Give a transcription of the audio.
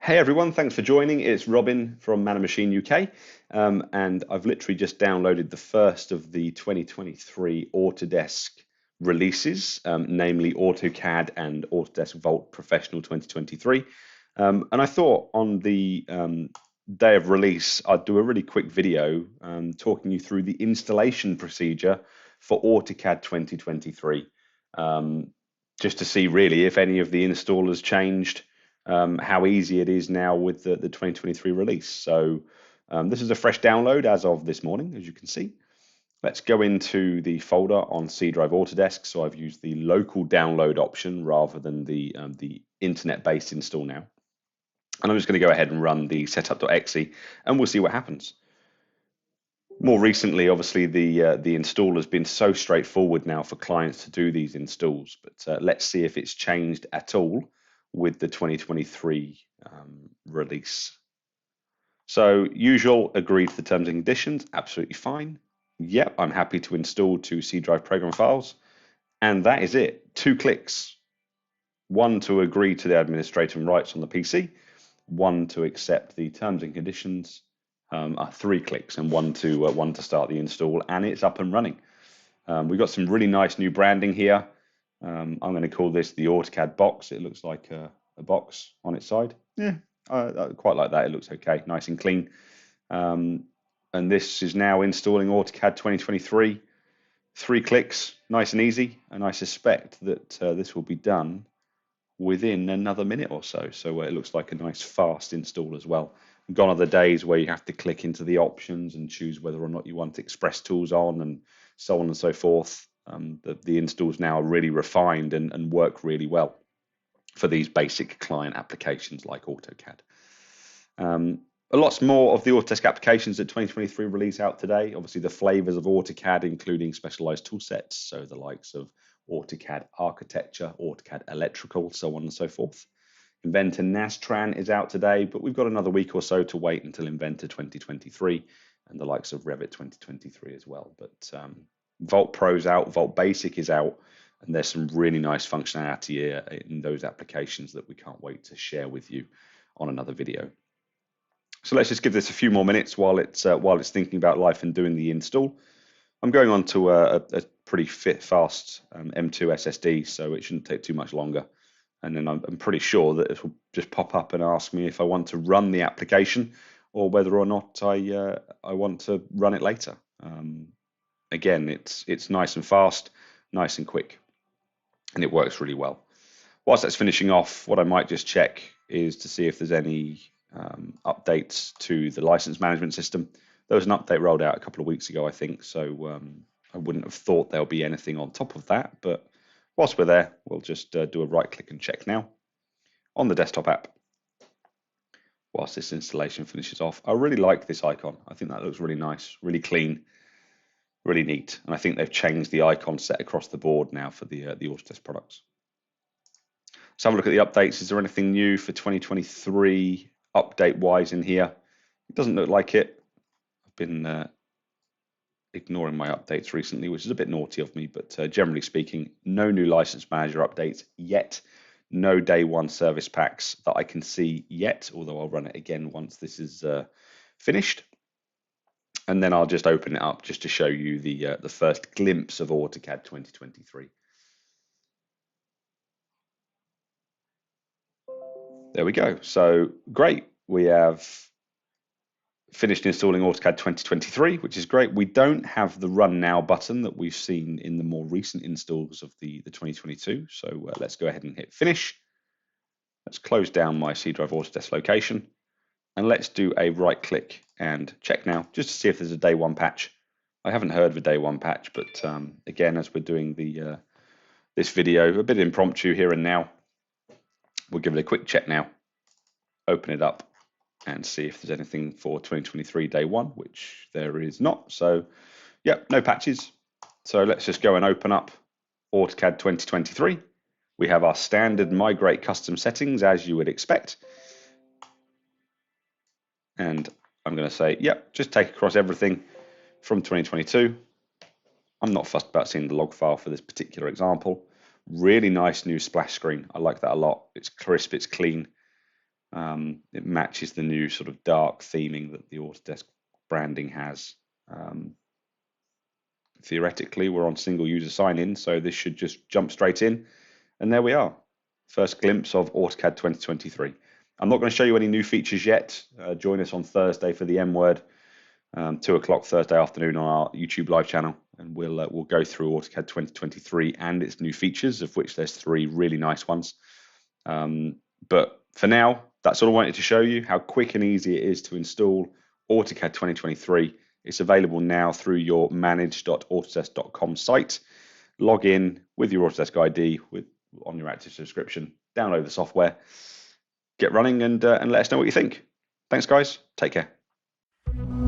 Hey everyone, thanks for joining. It's Robin from Man and Machine UK, and I've literally just downloaded the first of the 2023 Autodesk releases, namely AutoCAD and Autodesk Vault Professional 2023. And I thought on the day of release, I'd do a really quick video talking you through the installation procedure for AutoCAD 2023, just to see really if any of the installers changed. How easy it is now with the 2023 release. So this is a fresh download as of this morning, as you can see. Let's go into the folder on C Drive Autodesk. So I've used the local download option rather than the internet-based install now. And I'm just going to go ahead and run the setup.exe and we'll see what happens. More recently, obviously, the install has been so straightforward now for clients to do these installs, but let's see if it's changed at all with the 2023 release. So usual, agree to the terms and conditions, absolutely fine. Yep, I'm happy to install two C Drive program files. And that is it, 2 clicks. 1 to agree to the administrator rights on the PC, 1 to accept the terms and conditions, 3 clicks, and 1 to start the install, and it's up and running. We've got some really nice new branding here. I'm going to call this the AutoCAD box. It looks like a box on its side. Yeah, I quite like that. It looks okay, nice and clean. And this is now installing AutoCAD 2023. 3 clicks, nice and easy. And I suspect that this will be done within another minute or so. So it looks like a nice fast install as well. Gone are the days where you have to click into the options and choose whether or not you want Express Tools on and so on and so forth. The installs now are really refined and work really well for these basic client applications like AutoCAD. Lots more of the Autodesk applications that 2023 release out today. Obviously, the flavors of AutoCAD, including specialized tool sets, so the likes of AutoCAD Architecture, AutoCAD Electrical, so on and so forth. Inventor Nastran is out today, but we've got another week or so to wait until Inventor 2023 and the likes of Revit 2023 as well. But Vault Pro's out, Vault Basic is out, and there's some really nice functionality here in those applications that we can't wait to share with you on another video. So let's just give this a few more minutes while it's thinking about life and doing the install. I'm going on to a pretty fast M2 SSD, so it shouldn't take too much longer. And then I'm pretty sure that it will just pop up and ask me if I want to run the application or whether or not I want to run it later. Again, it's nice and fast, nice and quick, and it works really well. Whilst that's finishing off, what I might just check is to see if there's any updates to the license management system. There was an update rolled out a couple of weeks ago, I think, so I wouldn't have thought there'll be anything on top of that, but whilst we're there, we'll just do a right click and check now on the desktop app. Whilst this installation finishes off, I really like this icon. I think that looks really nice, really clean, really neat. And I think they've changed the icon set across the board now for the Autodesk products. Let's have a look at the updates. Is there anything new for 2023 update-wise in here? It doesn't look like it. I've been ignoring my updates recently, which is a bit naughty of me, but generally speaking, no new license manager updates yet. No day one service packs that I can see yet, although I'll run it again once this is finished. And then I'll just open it up just to show you the first glimpse of AutoCAD 2023. There we go. So great. We have finished installing AutoCAD 2023, which is great. We don't have the Run Now button that we've seen in the more recent installs of the 2022. So let's go ahead and hit Finish. Let's close down my C Drive Autodesk location. And let's do a right click and check now, just to see if there's a day one patch. I haven't heard of a day one patch, but again, as we're doing this video, a bit impromptu here and now, we'll give it a quick check now, open it up, and see if there's anything for 2023 day one, which there is not. So, yep, no patches. So let's just go and open up AutoCAD 2023. We have our standard migrate custom settings, as you would expect. And I'm going to say, yep, just take across everything from 2022. I'm not fussed about seeing the log file for this particular example. Really nice new splash screen. I like that a lot. It's crisp, it's clean. It matches the new sort of dark theming that the Autodesk branding has. Theoretically, we're on single user sign-in, so this should just jump straight in. And there we are. First glimpse of AutoCAD 2023. I'm not going to show you any new features yet. Join us on Thursday for the M word, 2 o'clock Thursday afternoon on our YouTube live channel, and we'll go through AutoCAD 2023 and its new features, of which there's 3 really nice ones. But for now, that's all I wanted to show you, how quick and easy it is to install AutoCAD 2023. It's available now through your manage.autodesk.com site. Log in with your Autodesk ID on your active subscription, download the software, get running, and let us know what you think. Thanks, guys. Take care.